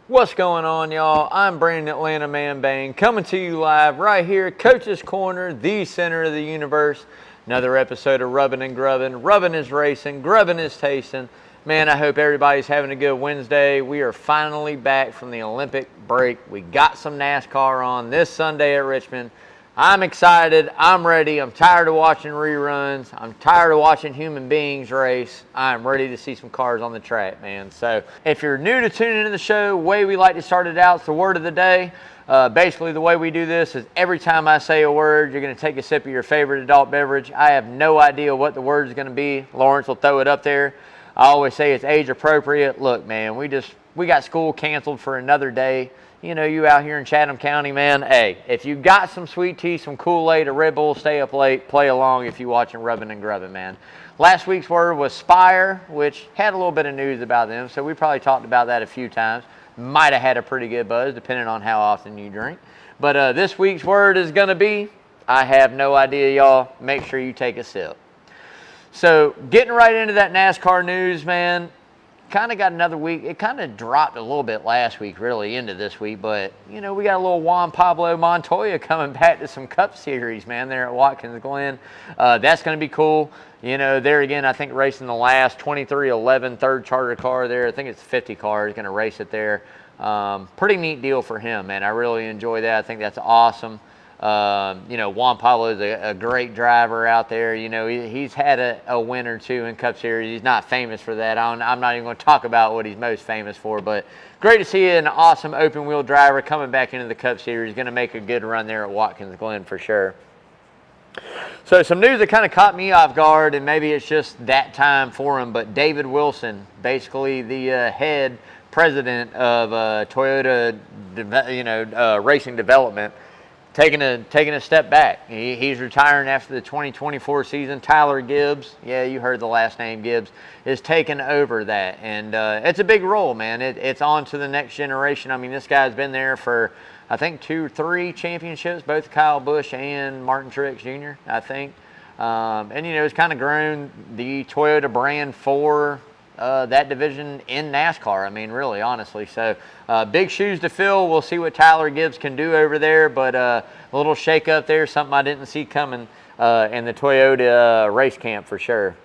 What's going on, y'all? I'm Brandon Atlanta Man Bang coming to you live right here, Coach's Corner, the center of the universe. Another episode of Rubbin' and Grubbin'. Rubbin' is racing, grubbin' is tasting. Man, I hope everybody's having a good Wednesday. We are finally back from the Olympic break. We got some NASCAR on this Sunday at Richmond. I'm excited. I'm ready. I'm tired of watching reruns. I'm tired of watching human beings race. I'm ready to see some cars on the track, man. So if you're new to tuning into the show, the way we like to start it out is the word of the day. Basically, the way we do this is every time I say a word, you're going to take a sip of your favorite adult beverage. I have no idea what the word is going to be. Lawrence will throw it up there. I always say it's age appropriate. Look, man, we got school canceled for another day. You know, you out here in Chatham County, man, hey, if you got some sweet tea, some Kool-Aid, a Red Bull, stay up late, play along if you're watching Rubbin' and Grubbin', man. Last week's word was Spire, which had a little bit of news about them, so we probably talked about that a few times. Might have had a pretty good buzz, depending on how often you drink. But this week's word is going to be, I have no idea, y'all. Make sure you take a sip. So, getting right into that NASCAR news, man. Kind of got another week. It kind of dropped a little bit last week, really, into this week. But, you know, we got a little Juan Pablo Montoya coming back to some Cup Series, man, there at Watkins Glen. That's going to be cool. You know, there again, I think racing the last 2311 third charter car there. I think it's 50 car is going to race it there. Pretty neat deal for him, man. I really enjoy that. I think that's awesome. You know, Juan Pablo is a great driver out there. You know, he's had a win or two in Cup Series. He's not famous for that. I'm not even going to talk about what he's most famous for, but great to see an awesome open-wheel driver coming back into the Cup Series. He's going to make a good run there at Watkins Glen for sure. So some news that kind of caught me off guard, and maybe it's just that time for him, but David Wilson, basically the head president of Toyota, Racing Development, taking a step back. He's retiring after the 2024 season. Tyler Gibbs, yeah, you heard the last name, Gibbs, is taking over that. And it's a big role, man. It's on to the next generation. I mean, this guy's been there for, I think, 2 or 3 championships, both Kyle Busch and Martin Truex Jr., I think. And, you know, it's kind of grown the Toyota brand for that division in NASCAR. I mean, really, honestly. So, big shoes to fill. We'll see what Tyler Gibbs can do over there, but a little shake up there, something I didn't see coming in the Toyota race camp for sure.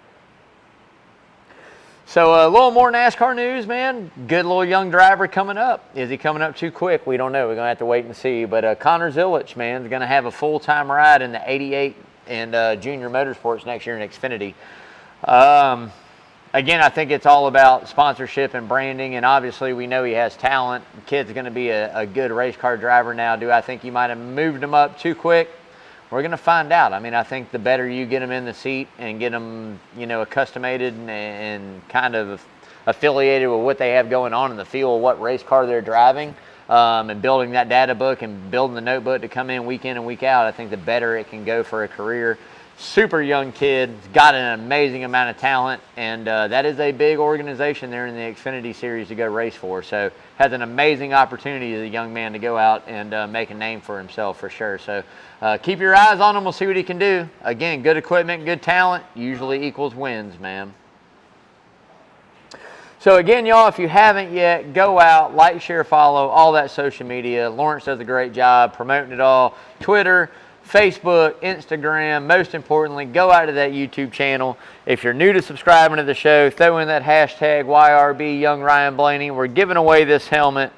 So, a little more NASCAR news, man. Good little young driver coming up. Is he coming up too quick? We don't know. We're going to have to wait and see. But Connor Zilisch, man, is going to have a full-time ride in the 88 and Junior Motorsports next year in Xfinity. Again, I think it's all about sponsorship and branding, and obviously we know he has talent. The kid's going to be a good race car driver now. Do I think you might have moved him up too quick? We're going to find out. I mean, I think the better you get him in the seat and get him, you know, accustomated and kind of affiliated with what they have going on in the field, what race car they're driving, and building that data book and building the notebook to come in and week out, I think the better it can go for a career. Super young kid, got an amazing amount of talent, and that is a big organization there in the Xfinity Series to go race for. So has an amazing opportunity as a young man to go out and make a name for himself for sure. So keep your eyes on him. We'll see what he can do. Again, good equipment, good talent usually equals wins, man. So again, y'all, if you haven't yet, go out, like, share, follow, all that social media. Lawrence does a great job promoting it all. Twitter, Facebook, Instagram, most importantly, go out to that YouTube channel. If you're new to subscribing to the show, throw in that hashtag YRB Young Ryan Blaney. We're giving away this helmet.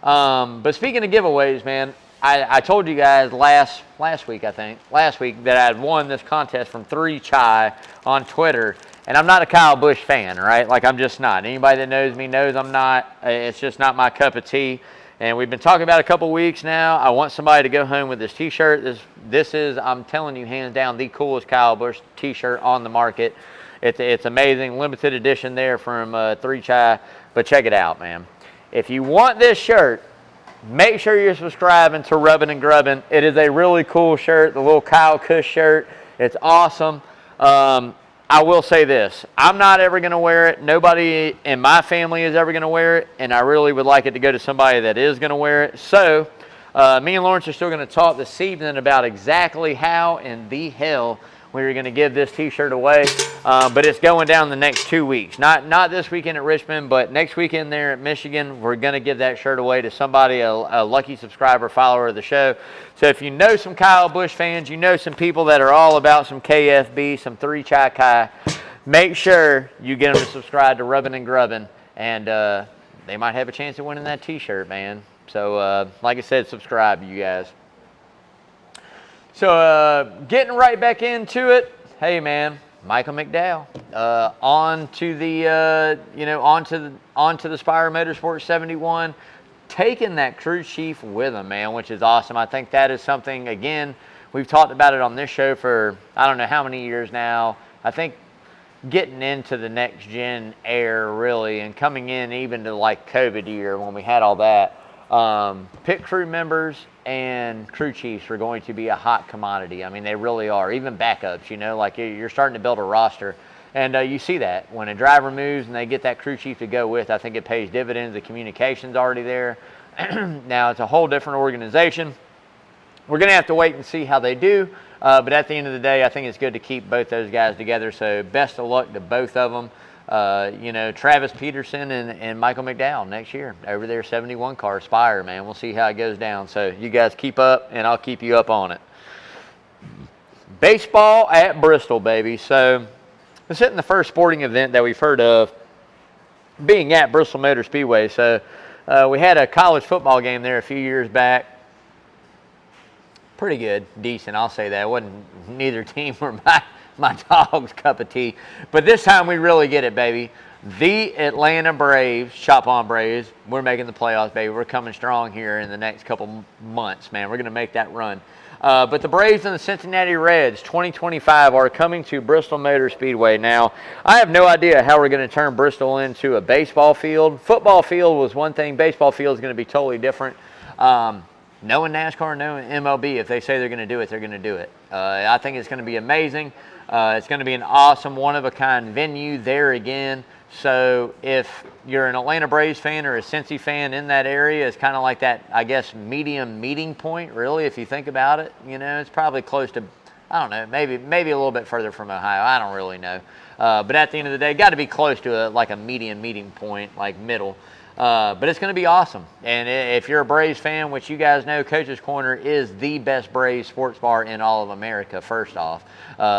But speaking of giveaways, man, I told you guys last week that I had won this contest from 3 Chai on Twitter. And I'm not a Kyle Busch fan, right? Like, I'm just not. Anybody that knows me knows I'm not. It's just not my cup of tea. And we've been talking about it a couple weeks now. I want somebody to go home with this T-shirt. This is, I'm telling you, hands down, the coolest Kyle Busch T-shirt on the market. It's amazing. Limited edition there from 3 Chai. But check it out, man. If you want this shirt, make sure you're subscribing to Rubbin' and Grubbin'. It is a really cool shirt, the little Kyle Kush shirt. It's awesome. I will say this. I'm not ever going to wear it. Nobody in my family is ever going to wear it, and I really would like it to go to somebody that is going to wear it. So me and Lawrence are still going to talk this evening about exactly how in the hell we were going to give this t-shirt away, but it's going down the next 2 weeks. Not this weekend at Richmond, but next weekend there at Michigan, we're going to give that shirt away to somebody, a lucky subscriber, follower of the show. So if you know some Kyle Busch fans, you know some people that are all about some KFB, some 3 Chai Kai, make sure you get them to subscribe to Rubbin' and Grubbin', and they might have a chance of winning that t-shirt, man. So like I said, subscribe, you guys. So getting right back into it, hey man, Michael McDowell, onto the Spire Motorsports 71, taking that crew chief with him, man, which is awesome. I think that is something, again, we've talked about it on this show for I don't know how many years now. I think getting into the next gen era really, and coming in even to like COVID year when we had all that, pit crew members and crew chiefs are going to be a hot commodity. I mean, they really are. Even backups, you know, like you're starting to build a roster. And you see that when a driver moves and they get that crew chief to go with, I think it pays dividends. The communication's already there. Now it's a whole different organization. We're going to have to wait and see how they do. But at the end of the day, I think it's good to keep both those guys together. So best of luck to both of them. Travis Peterson and Michael McDowell next year over there, 71 car Spire, man. We'll see how it goes down. So you guys keep up, and I'll keep you up on it. Baseball at Bristol, baby. So this isn't the first sporting event that we've heard of being at Bristol Motor Speedway. So we had a college football game there a few years back. Pretty good, decent, I'll say that. It wasn't neither team were my dog's cup of tea. But this time we really get it, baby. The Atlanta Braves, Chop On Braves, we're making the playoffs, baby. We're coming strong here in the next couple months, man. We're going to make that run. But the Braves and the Cincinnati Reds 2025 are coming to Bristol Motor Speedway. Now, I have no idea how we're going to turn Bristol into a baseball field. Football field was one thing. Baseball field is going to be totally different. Knowing NASCAR, knowing MLB, if they say they're going to do it, they're going to do it. I think it's going to be amazing. It's going to be an awesome, one-of-a-kind venue there again. So if you're an Atlanta Braves fan or a Cincy fan in that area, it's kind of like that, I guess, medium meeting point, really, if you think about it. You know, it's probably close to, I don't know, maybe a little bit further from Ohio. I don't really know. But at the end of the day, got to be close to like a medium meeting point, like middle. But it's going to be awesome. And if you're a Braves fan, which you guys know, Coach's Corner is the best Braves sports bar in all of America, first off.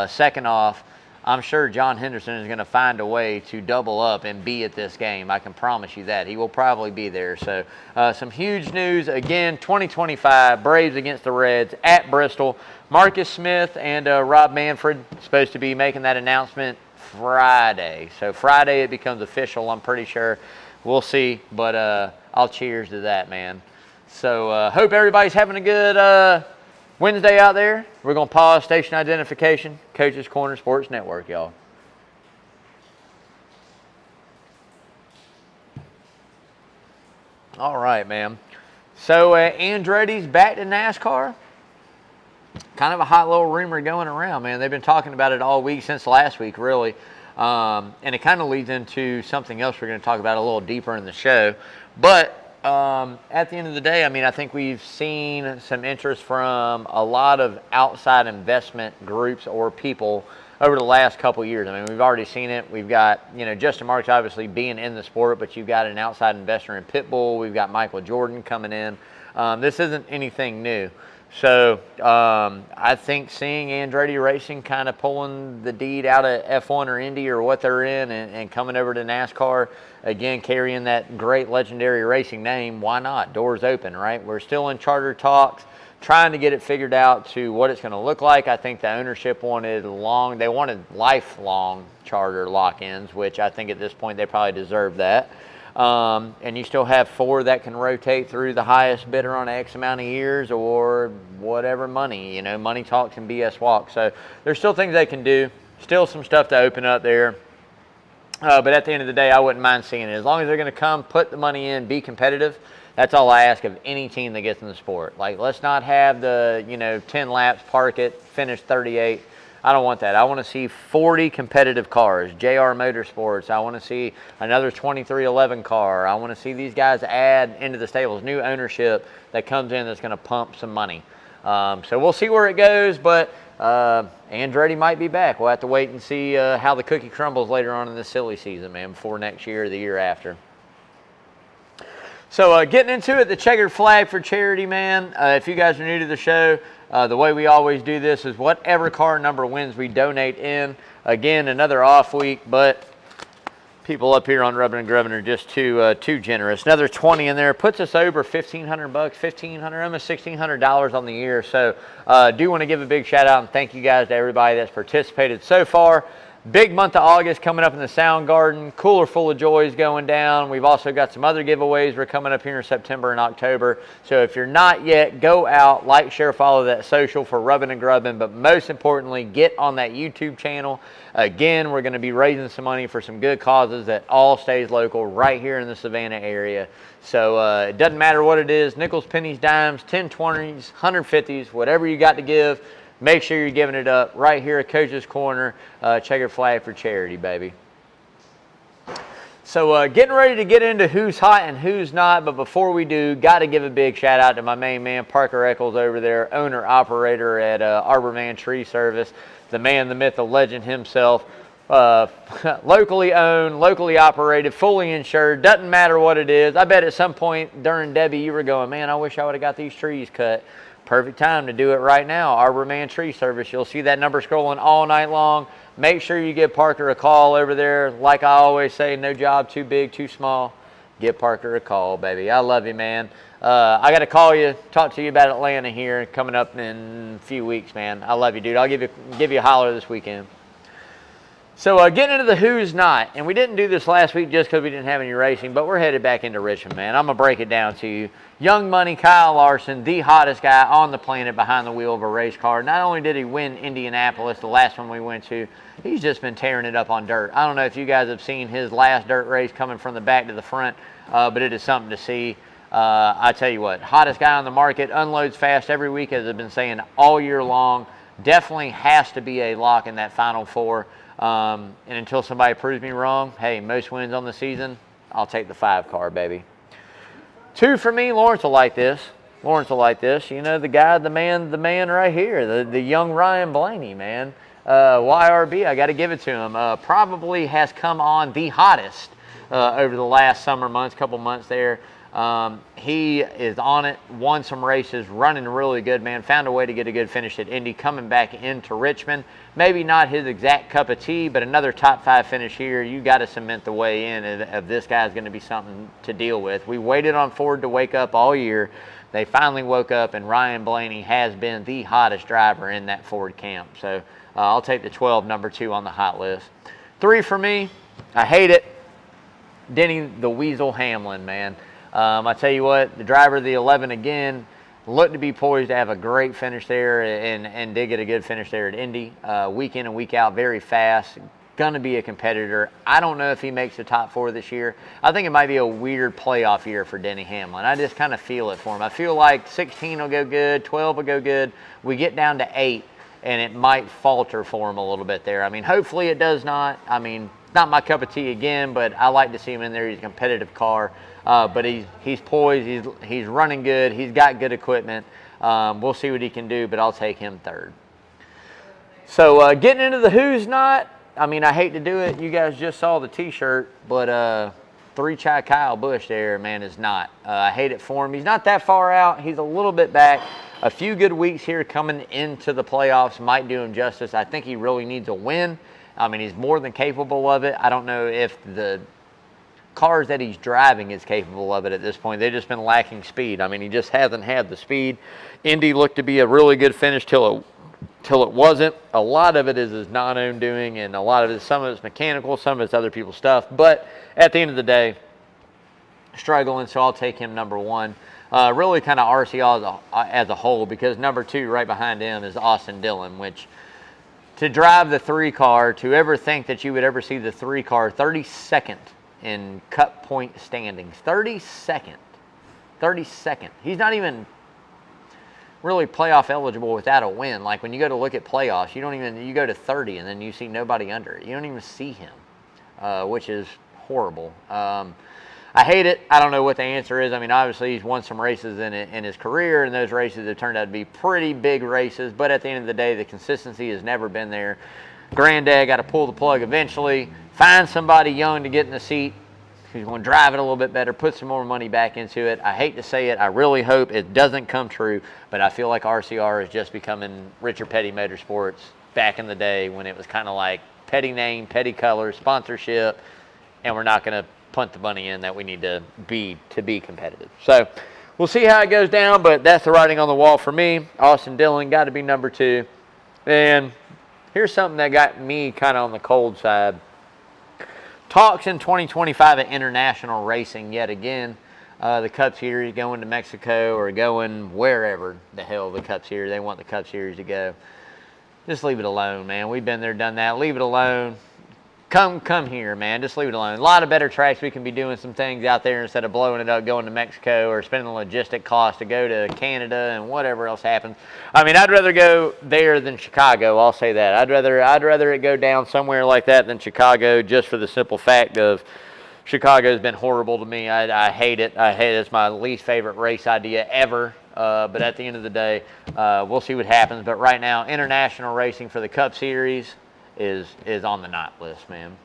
Second off, I'm sure John Henderson is going to find a way to double up and be at this game. I can promise you that. He will probably be there. So some huge news. Again, 2025, Braves against the Reds at Bristol. Marcus Smith and Rob Manfred supposed to be making that announcement Friday. So Friday it becomes official, I'm pretty sure. We'll see, but I'll cheers to that, man. So hope everybody's having a good Wednesday out there. We're going to pause station identification. Coach's Corner Sports Network, y'all. All right, man. So Andretti's back to NASCAR. Kind of a hot little rumor going around, man. They've been talking about it all week since last week, really. And it kind of leads into something else we're going to talk about a little deeper in the show. But at the end of the day, I mean, I think we've seen some interest from a lot of outside investment groups or people over the last couple of years. I mean, we've already seen it. We've got, Justin Marks obviously being in the sport, but you've got an outside investor in Pitbull. We've got Michael Jordan coming in. This isn't anything new. So I think seeing Andretti Racing kind of pulling the deed out of F1 or Indy or what they're in and coming over to NASCAR, again, carrying that great legendary racing name, why not? Doors open, right? We're still in charter talks, trying to get it figured out to what it's going to look like. I think the ownership wanted lifelong charter lock-ins, which I think at this point they probably deserve that. And you still have 4 that can rotate through the highest bidder on X amount of years or whatever money, money talks and BS walks. So there's still things they can do, still some stuff to open up there. But at the end of the day, I wouldn't mind seeing it. As long as they're going to come, put the money in, be competitive, that's all I ask of any team that gets in the sport. Like, let's not have the, 10 laps, park it, finish 38. I don't want that. I want to see 40 competitive cars. JR Motorsports. I want to see another 2311 car. I want to see these guys add into the stables, new ownership that comes in that's going to pump some money. So we'll see where it goes. But Andretti might be back. We'll have to wait and see how the cookie crumbles later on in the silly season, man, before next year or the year after. So getting into it, the checkered flag for charity, man. If you guys are new to the show, the way we always do this is whatever car number wins, we donate in. Again, another off week, but people up here on Rubbin' and Grubbin' are just too generous. Another 20 in there puts us over $1,500, $1,500, almost $1,600 on the year. So do want to give a big shout out and thank you guys to everybody that's participated so far. Big month of August coming up in the Sound Garden. Cooler full of joys going down. We've also got some other giveaways we're coming up here in September and October. So if you're not yet, go out, like, share, follow that social for Rubbin' and Grubbin'. But most importantly, get on that YouTube channel. Again, we're going to be raising some money for some good causes that all stays local right here in the Savannah area. So it doesn't matter what it is, nickels, pennies, dimes, 10, 20s, 150s, whatever you got to give. Make sure you're giving it up right here at Coach's Corner, checkered flag for charity, baby. So getting ready to get into who's hot and who's not, but before we do, got to give a big shout out to my main man, Parker Eccles over there, owner, operator at Arborman Tree Service, the man, the myth, the legend himself. Locally owned, locally operated, fully insured, doesn't matter what it is. I bet at some point during Debbie you were going, man, I wish I would have got these trees cut. Perfect time to do it right now. Arborman Tree Service. You'll see that number scrolling all night long. Make sure you give Parker a call over there. Like I always say, no job too big, too small. Give Parker a call, baby. I love you, man. I got to call you, talk to you about Atlanta here coming up in a few weeks, man. I love you, dude. I'll give you a holler this weekend. So getting into the who's not, and we didn't do this last week just because we didn't have any racing, but we're headed back into Richmond, man. I'm going to break it down to you. Young Money Kyle Larson, the hottest guy on the planet behind the wheel of a race car. Not only did he win Indianapolis, the last one we went to, he's just been tearing it up on dirt. I don't know if you guys have seen his last dirt race coming from the back to the front, but it is something to see. I tell you what, hottest guy on the market, unloads fast every week, as I've been saying all year long. Definitely has to be a lock in that Final Four. And until somebody proves me wrong, hey, most wins on the season, I'll take the 5 car, baby. 2 for me, Lawrence will like this. Lawrence will like this. You know, the guy, the man right here, the young Ryan Blaney, man. YRB, I got to give it to him. Probably has come on the hottest over the last summer months, couple months there. He is on it, won some races, running really good, man. Found a way to get a good finish at Indy, coming back into Richmond. Maybe not his exact cup of tea, but another top 5 finish here. You got to cement the way in of this guy's going to be something to deal with. We waited on Ford to wake up all year. They finally woke up, and Ryan Blaney has been the hottest driver in that Ford camp. So I'll take the 12, number 2 on the hot list. 3 for me, I hate it. Denny the Weasel Hamlin, man. I tell you what, the driver of the 11 again, looked to be poised to have a great finish there and did get a good finish there at Indy. Week in and week out, very fast, going to be a competitor. I don't know if he makes the top 4 this year. I think it might be a weird playoff year for Denny Hamlin. I just kind of feel it for him. I feel like 16 will go good, 12 will go good. We get down to 8, and it might falter for him a little bit there. I mean, hopefully it does not. I mean, not my cup of tea again, but I like to see him in there. He's a competitive car. But he's poised, he's running good, he's got good equipment. We'll see what he can do, but I'll take him 3rd. So getting into the who's not, I mean, I hate to do it. You guys just saw the T-shirt, but 3-Chai Kyle Busch there, man, is not. I hate it for him. He's not that far out. He's a little bit back. A few good weeks here coming into the playoffs might do him justice. I think he really needs a win. I mean, he's more than capable of it. I don't know if the cars that he's driving is capable of it at this point. They've just been lacking speed. I mean, he just hasn't had the speed. Indy looked to be a really good finish till it wasn't. A lot of it is his non-owned doing, and a lot of it, some of it's mechanical, some of it's other people's stuff. But at the end of the day, struggling, so I'll take him number 1. Really kind of RCR as a whole, because number 2 right behind him is Austin Dillon, which to drive the 3 car, to ever think that you would ever see the 3 car 32nd in cut point standings. 32nd. He's not even really playoff eligible without a win. Like when you go to look at playoffs, you go to 30 and then you see nobody under it. You don't even see him, which is horrible. I hate it. I don't know what the answer is. I mean, obviously he's won some races in his career, and those races have turned out to be pretty big races. But at the end of the day, the consistency has never been there. Granddad got to pull the plug eventually, find somebody young to get in the seat who's going to drive it a little bit better, put some more money back into it. I hate to say it. I really hope it doesn't come true, but I feel like RCR is just becoming Richard Petty Motorsports back in the day when it was kind of like petty name, petty color, sponsorship, and we're not going to punt the money in that we need to be competitive. So we'll see how it goes down, but that's the writing on the wall for me. Austin Dillon got to be number 2. And here's something that got me kind of on the cold side. Talks in 2025 at international racing yet again. The Cup Series going to Mexico or going wherever the hell the Cup Series, they want the Cup Series to go. Just leave it alone, man. We've been there, done that. Leave it alone. Come here, man. Just leave it alone. A lot of better tracks we can be doing some things out there instead of blowing it up, going to Mexico or spending the logistic cost to go to Canada and whatever else happens. I mean, I'd rather go there than Chicago. I'll say that. I'd rather it go down somewhere like that than Chicago, just for the simple fact of Chicago's been horrible to me. I hate it. I hate it. It's my least favorite race idea ever. But at the end of the day, we'll see what happens. But right now, international racing for the Cup Series is on the not list, man.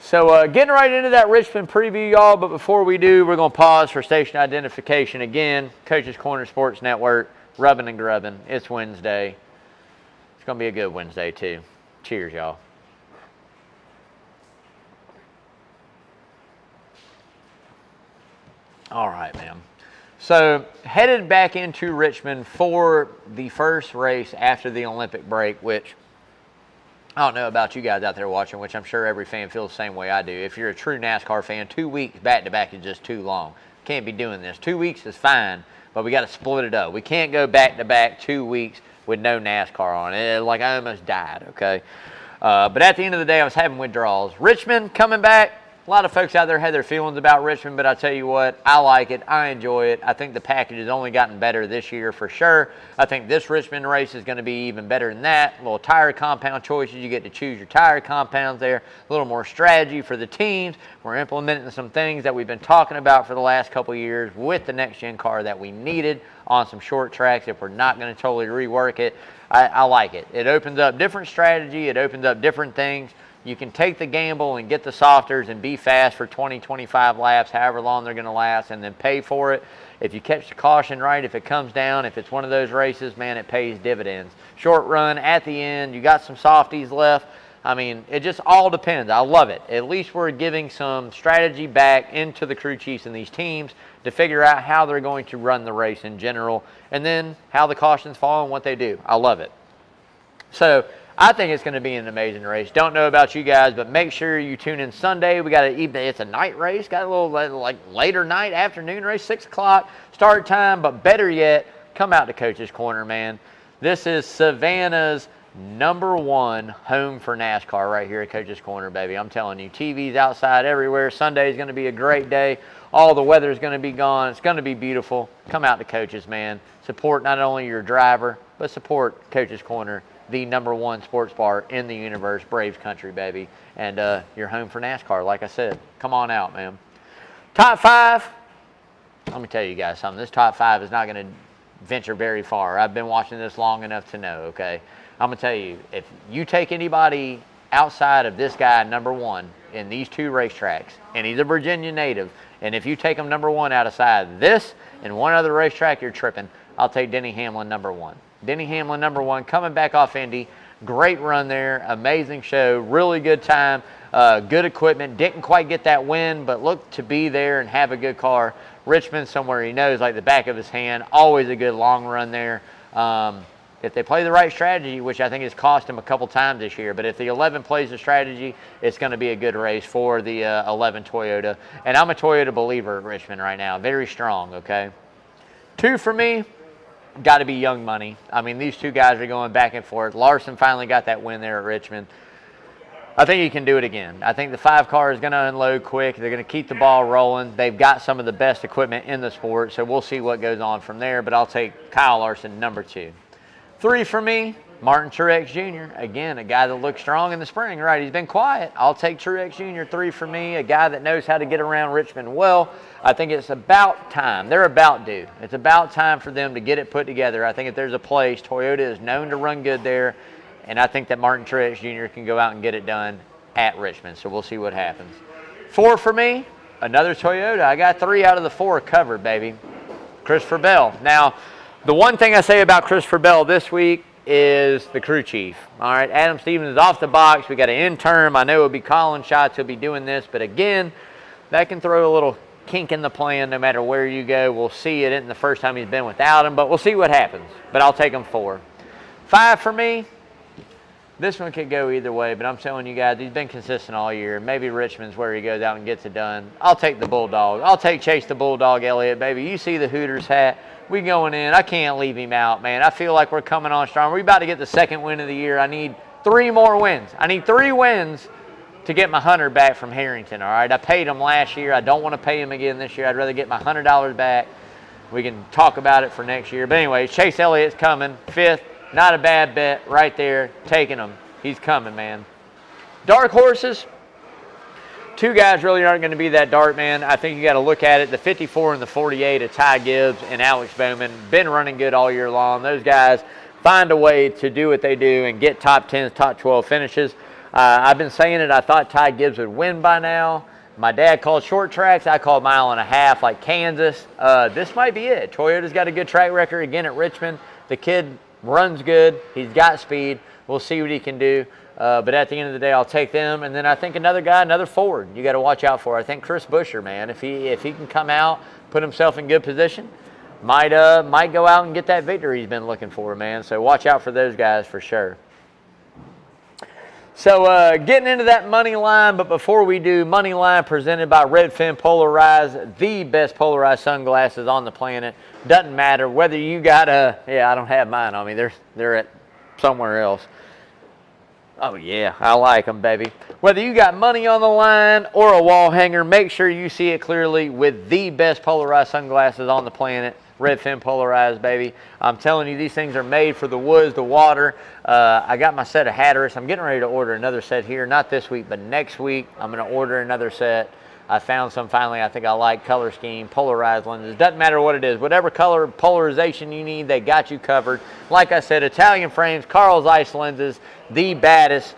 So getting right into that Richmond preview, y'all. But before we do, we're going to pause for station identification again. Coach's Corner Sports Network, rubbing and grubbing. It's Wednesday. It's going to be a good Wednesday, too. Cheers, y'all. All right, man. So headed back into Richmond for the first race after the Olympic break, which I don't know about you guys out there watching, which I'm sure every fan feels the same way I do. If you're a true NASCAR fan, 2 weeks back-to-back is just too long. Can't be doing this. 2 weeks is fine, but we got to split it up. We can't go back-to-back 2 weeks with no NASCAR on it. Like, I almost died, okay? But at the end of the day, I was having withdrawals. Richmond coming back. A lot of folks out there had their feelings about Richmond, but I tell you what, I like it. I enjoy it. I think the package has only gotten better this year for sure. I think this Richmond race is going to be even better than that. Little tire compound choices. You get to choose your tire compounds there. A little more strategy for the teams. We're implementing some things that we've been talking about for the last couple of years with the next-gen car that we needed on some short tracks if we're not going to totally rework it. I like it. It opens up different strategy. It opens up different things. You can take the gamble and get the softers and be fast for 20, 25 laps, however long they're going to last, and then pay for it. If you catch the caution right, if it comes down, if it's one of those races, man, it pays dividends. Short run at the end, you got some softies left. I mean, it just all depends. I love it. At least we're giving some strategy back into the crew chiefs and these teams to figure out how they're going to run the race in general, and then how the cautions fall and what they do. I love it. So I think it's going to be an amazing race. Don't know about you guys, but make sure you tune in Sunday. We got it's a night race. Got a little like later night, afternoon race, 6 o'clock start time. But better yet, come out to Coach's Corner, man. This is Savannah's #1 home for NASCAR right here at Coach's Corner, baby. I'm telling you, TV's outside everywhere. Sunday is going to be a great day. All the weather is going to be gone. It's going to be beautiful. Come out to Coach's, man. Support not only your driver, but support Coach's Corner, the #1 sports bar in the universe, Braves country, baby. And you're home for NASCAR, like I said. Come on out, man. Top 5. Let me tell you guys something. This top 5 is not going to venture very far. I've been watching this long enough to know, okay? I'm going to tell you, if you take anybody outside of this guy, #1, in these 2 racetracks, and he's a Virginia native, and if you take him #1 outside this and one other racetrack, you're tripping. I'll take Denny Hamlin #1. Denny Hamlin #1, coming back off Indy. Great run there. Amazing show. Really good time. Good equipment. Didn't quite get that win, but looked to be there and have a good car. Richmond, somewhere he knows like the back of his hand. Always a good long run there. If they play the right strategy, which I think has cost him a couple times this year, but if the 11 plays the strategy, it's going to be a good race for the 11 Toyota. And I'm a Toyota believer at Richmond right now. Very strong, okay? 2 for me. Got to be Young Money. I mean, these 2 guys are going back and forth. Larson finally got that win there at Richmond. I think he can do it again. I think the 5 car is going to unload quick. They're going to keep the ball rolling. They've got some of the best equipment in the sport, so we'll see what goes on from there. But I'll take Kyle Larson #2. 3 for me, Martin Truex Jr., again, a guy that looked strong in the spring, right? He's been quiet. I'll take Truex Jr. 3 for me, a guy that knows how to get around Richmond well. I think it's about time. They're about due. It's about time for them to get it put together. I think if there's a place, Toyota is known to run good there, and I think that Martin Truex Jr. can go out and get it done at Richmond, so we'll see what happens. 4 for me, another Toyota. I got 3 out of the 4 covered, baby. Christopher Bell. Now, the one thing I say about Christopher Bell this week is the crew chief. All right, Adam Stevens is off the box. We got an interim. I know it'll be calling shots. He'll be doing this, but again, that can throw a little kink in the plan no matter where you go. We'll see. It isn't the first time he's been without him, but we'll see what happens. But I'll take him 4. 5 for me. This one could go either way, but I'm telling you guys, he's been consistent all year. Maybe Richmond's where he goes out and gets it done. I'll take the Bulldog. I'll take Chase the Bulldog Elliott, baby. You see the Hooters hat. We going in. I can't leave him out, man. I feel like we're coming on strong. We're about to get the 2nd win of the year. I need 3 more wins. I need 3 wins to get my $100 back from Harrington, all right? I paid him last year. I don't want to pay him again this year. I'd rather get my $100 back. We can talk about it for next year. But anyway, Chase Elliott's coming. 5th. Not a bad bet right there. Taking him. He's coming, man. Dark horses. 2 guys really aren't going to be that dark, man. I think you got to look at it. The 54 and the 48 of Ty Gibbs and Alex Bowman. Been running good all year long. Those guys find a way to do what they do and get top 10s, top 12 finishes. I've been saying it. I thought Ty Gibbs would win by now. My dad called short tracks. I called 1.5 miles like Kansas. This might be it. Toyota's got a good track record again at Richmond. The kid runs good. He's got speed. We'll see what he can do. But at the end of the day, I'll take them. And then I think another guy, another forward, you got to watch out for. I think Chris Buescher, man, if he can come out, put himself in good position, might go out and get that victory he's been looking for, man. So watch out for those guys for sure. So getting into that money line, but before we do, money line presented by Redfin Polarized, the best polarized sunglasses on the planet. Doesn't matter whether you got I don't have mine on me. They're at somewhere else. Oh, yeah, I like them, baby. Whether you got money on the line or a wall hanger, make sure you see it clearly with the best polarized sunglasses on the planet. Redfin Polarized, baby. I'm telling you, these things are made for the woods, the water. I got my set of Hatteras. I'm getting ready to order another set here. Not this week, but next week I'm going to order another set. I found some finally I think I like. Color scheme, polarized lenses. Doesn't matter what it is. Whatever color polarization you need, they got you covered. Like I said, Italian frames, Carl Zeiss lenses, the baddest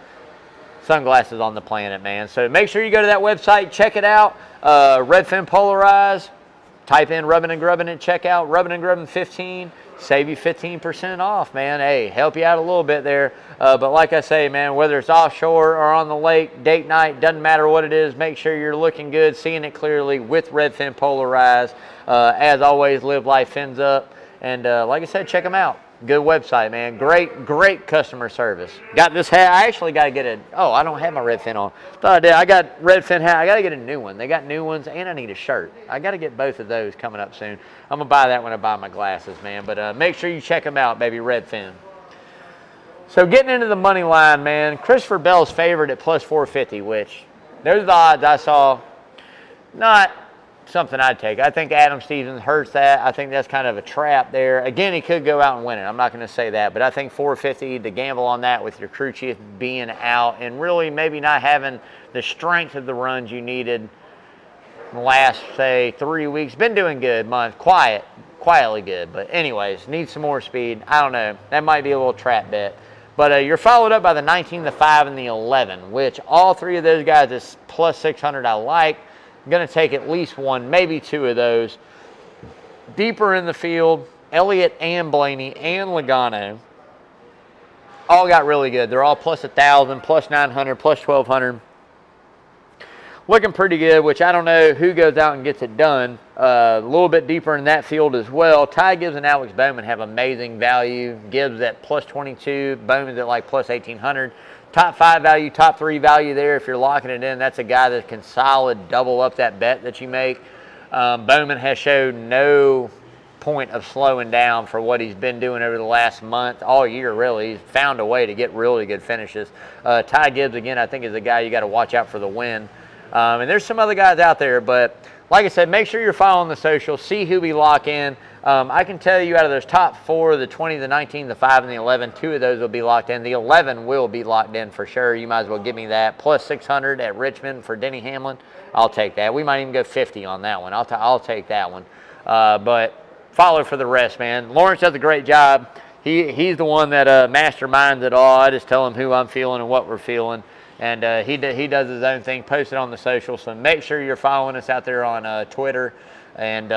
sunglasses on the planet, man. So make sure you go to that website, check it out. Redfin Polarized. Type in Rubbin' and Grubbin' at checkout. Rubbin' and Grubbin' 15. Save you 15% off, man. Hey, help you out a little bit there. But like I say, man, whether it's offshore or on the lake, date night, doesn't matter what it is. Make sure you're looking good, seeing it clearly with Redfin Polarized. As always, live life fins up. And like I said, check them out. Good website, man. Great customer service. Got this hat. I actually got to get it. Oh, I don't have my Redfin on. Thought I did. I got Redfin hat. I got to get a new one. They got new ones, and I need a shirt. I got to get both of those coming up soon. I'm going to buy that when I buy my glasses, man. But make sure you check them out, baby, Redfin. So getting into the money line, man, Christopher Bell's favored at plus 450, which there's the odds I saw. Not something I'd take. I think Adam Stevens hurts that. I think that's kind of a trap there. Again, he could go out and win it. I'm not going to say that, but I think 450 to gamble on that with your crew chief being out and really maybe not having the strength of the runs you needed in the last, say, 3 weeks. Been doing good, month, quietly good, but anyways, needs some more speed. I don't know. That might be a little trap bet. But you're followed up by the 19, the 5, and the 11, which all 3 of those guys is plus 600 I like. I'm going to take at least 1, maybe 2 of those. Deeper in the field, Elliott and Blaney and Logano all got really good. They're all plus 1,000, plus 900, plus 1,200. Looking pretty good, which I don't know who goes out and gets it done. A little bit deeper in that field as well. Ty Gibbs and Alex Bowman have amazing value. Gibbs at plus 22, Bowman's at like plus 1,800. Top 5 value, top 3 value there. If you're locking it in, that's a guy that can solid double up that bet that you make. Bowman has showed no point of slowing down for what he's been doing over the last month, all year really. He's found a way to get really good finishes. Ty Gibbs, again, I think is a guy you got to watch out for the win. And there's some other guys out there, but like I said, make sure you're following the social, see who we lock in. I can tell you out of those top 4, the 20, the 19, the 5, and the 11, 2 of those will be locked in. The 11 will be locked in for sure. You might as well give me that. Plus 600 at Richmond for Denny Hamlin. I'll take that. We might even go 50 on that one. I'll take that one. But follow for the rest, man. Lawrence does a great job. He's the one that masterminds it all. I just tell him who I'm feeling and what we're feeling. And he does his own thing, post it on the social. So make sure you're following us out there on Twitter. And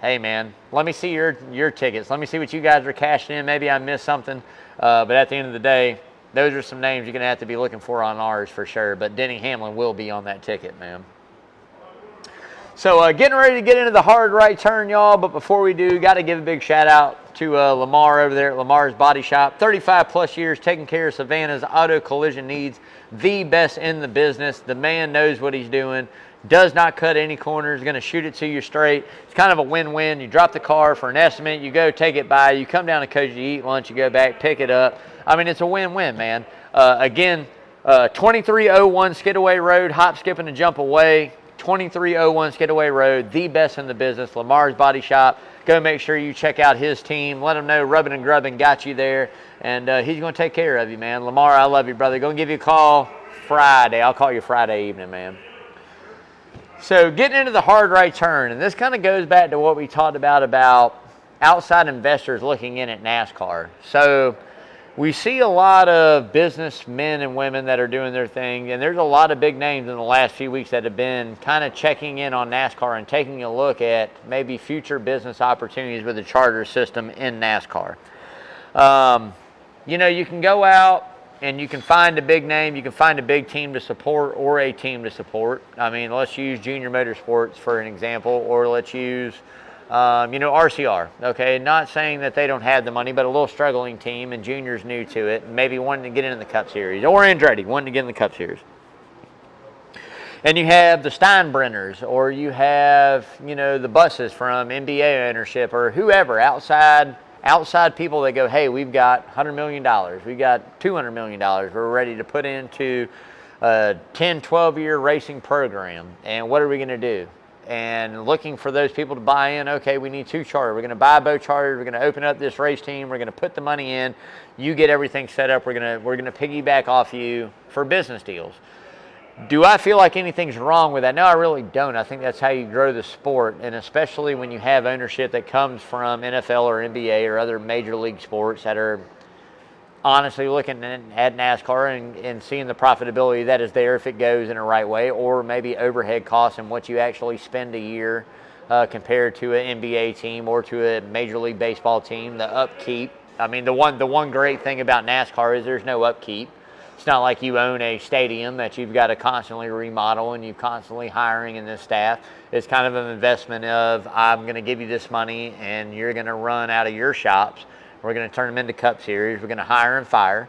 hey, man, let me see your tickets. Let me see what you guys are cashing in. Maybe I missed something. But at the end of the day, those are some names you're going to have to be looking for on ours for sure. But Denny Hamlin will be on that ticket, man. So getting ready to get into the hard right turn, y'all. But before we do, got to give a big shout out to Lamar over there at Lamar's Body Shop. 35 plus years taking care of Savannah's auto collision needs. The best in the business. The man knows what he's doing. Does not cut any corners. Going to shoot it to you straight. It's kind of a win-win. You drop the car for an estimate. You go take it by. You come down to Koji, you eat lunch. You go back, pick it up. I mean, it's a win-win, man. Again, 2301 Skidaway Road. Hop, skip, and a jump away. 2301 Skidaway Road, the best in the business, Lamar's Body Shop. Go make sure you check out his team. Let him know Rubbin' and Grubbin' got you there, and he's going to take care of you, man. Lamar, I love you, brother. Going to give you a call Friday. I'll call you Friday evening, man. So getting into the hard right turn, and this kind of goes back to what we talked about outside investors looking in at NASCAR. So we see a lot of businessmen and women that are doing their thing, and there's a lot of big names in the last few weeks that have been kind of checking in on NASCAR and taking a look at maybe future business opportunities with the charter system in NASCAR. You know, you can go out and you can find a big name, you can find a big team to support or a team to support. I mean, let's use Junior Motorsports for an example, or let's use RCR, okay? Not saying that they don't have the money, but a little struggling team, and Junior's new to it, maybe wanting to get into the Cup Series, or Andretti wanting to get in the Cup Series. And you have the Steinbrenners, or you have, the buses from NBA ownership, or whoever, outside people that go, hey, we've got $100 million, we've got $200 million, we're ready to put into a 10, 12-year racing program, and what are we going to do? And looking for those people to buy in. Okay, we need 2 charters. We're going to buy both charters. We're going to open up this race team. We're going to put the money in. You get everything set up. We're going to piggyback off you for business deals. Do I feel like anything's wrong with that? No, I really don't. I think that's how you grow the sport, and especially when you have ownership that comes from NFL or NBA or other major league sports that are honestly looking at NASCAR and seeing the profitability that is there if it goes in the right way, or maybe overhead costs and what you actually spend a year compared to an NBA team or to a Major League Baseball team, the upkeep. I mean, the one great thing about NASCAR is there's no upkeep. It's not like you own a stadium that you've got to constantly remodel and you're constantly hiring in this staff. It's kind of an investment of, I'm going to give you this money and you're going to run out of your shops. We're going to turn them into Cup Series. We're going to hire and fire,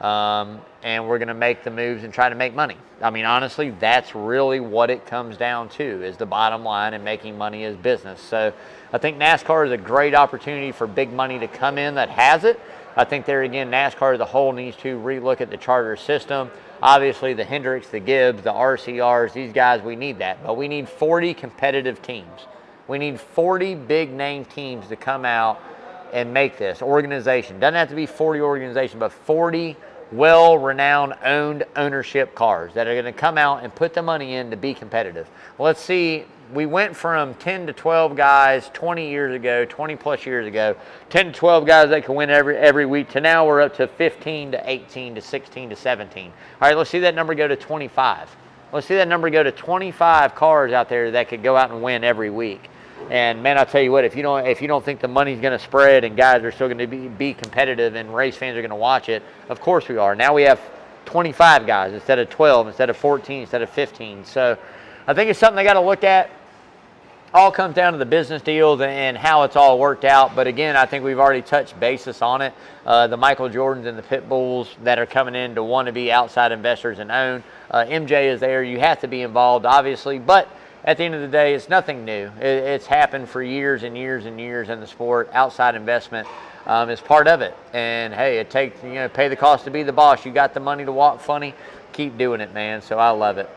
and we're going to make the moves and try to make money. I mean, honestly, that's really what it comes down to, is the bottom line, and making money as business. So I think NASCAR is a great opportunity for big money to come in that has it. I think there again, NASCAR as a whole needs to relook at the charter system. Obviously, the Hendricks, the Gibbs, the RCRs, these guys, we need that. But we need 40 competitive teams. We need 40 big name teams to come out and make this organization. Doesn't have to be 40 organizations, but 40 well-renowned owned ownership cars that are going to come out and put the money in to be competitive. Let's see, we went from 10 to 12 guys 20 years ago, 20 plus years ago, 10 to 12 guys that can win every week, to now we're up to 15 to 18 to 16 to 17. All right, let's see that number go to 25. Let's see that number go to 25 cars out there that could go out and win every week. And man, I'll tell you what, if you don't think the money's going to spread and guys are still going to be competitive and race fans are going to watch it, of course we are. Now we have 25 guys instead of 12, instead of 14, instead of 15. So I think it's something they got to look at. All comes down to the business deals and how it's all worked out. But again, I think we've already touched basis on it. The Michael Jordans and the Pit Bulls that are coming in to want to be outside investors and own. MJ is there. You have to be involved, obviously, but at the end of the day, it's nothing new. It's happened for years and years and years in the sport. Outside investment is part of it. And hey, it takes, pay the cost to be the boss. You got the money to walk funny. Keep doing it, man. So I love it.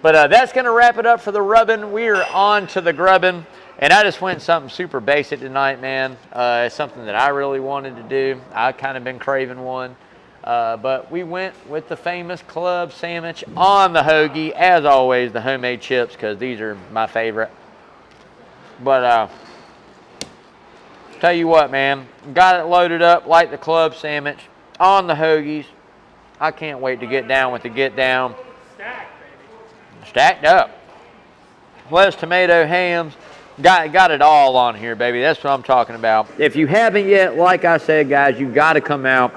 But that's going to wrap it up for the rubbing. We are on to the grubbing. And I just went something super basic tonight, man. It's something that I really wanted to do. I kind of been craving one. But we went with the famous club sandwich on the hoagie. As always, the homemade chips, because these are my favorite. But tell you what, man. Got it loaded up like the club sandwich on the hoagies. I can't wait to get down with the get down. Stacked up. Lettuce, tomato, hams. Got it all on here, baby. That's what I'm talking about. If you haven't yet, like I said, guys, you got to come out.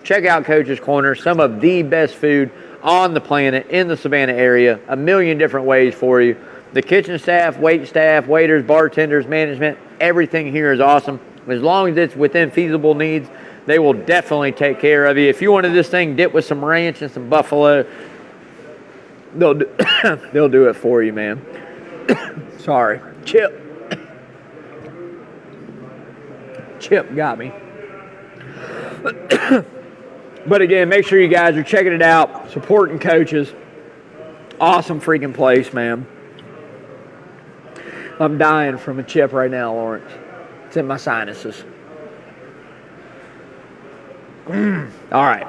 Check out Coach's Corner. Some of the best food on the planet in the Savannah area. A million different ways for you. The kitchen staff, waiters, bartenders, management, everything here is awesome. As long as it's within feasible needs, they will definitely take care of you. If you wanted this thing dipped with some ranch and some buffalo, they'll do it for you, man. Sorry. Chip got me. But again, make sure you guys are checking it out, supporting Coaches. Awesome freaking place, man. I'm dying from a chip right now, Lawrence. It's in my sinuses. All right.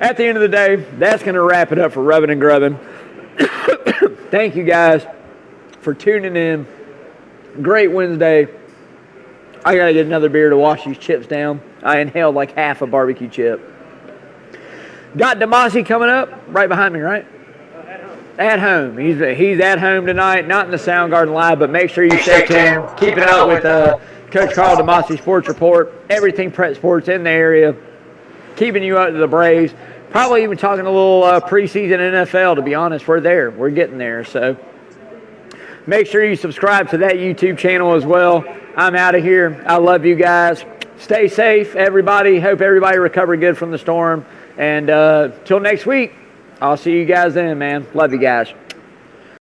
At the end of the day, that's going to wrap it up for Rubbing and Grubbing. Thank you guys for tuning in. Great Wednesday. I got to get another beer to wash these chips down. I inhaled like half a barbecue chip. Got Demasi coming up right behind me, right? At home. He's at home tonight, not in the Soundgarden Live, but make sure you stay tuned. Keeping up with Coach Carl Demasi Sports Report. Everything Pret Sports in the area. Keeping you up to the Braves. Probably even talking a little preseason NFL, to be honest. We're there. We're getting there. So make sure you subscribe to that YouTube channel as well. I'm out of here. I love you guys. Stay safe, everybody. Hope everybody recovered good from the storm. And till next week, I'll see you guys then, man. Love you guys.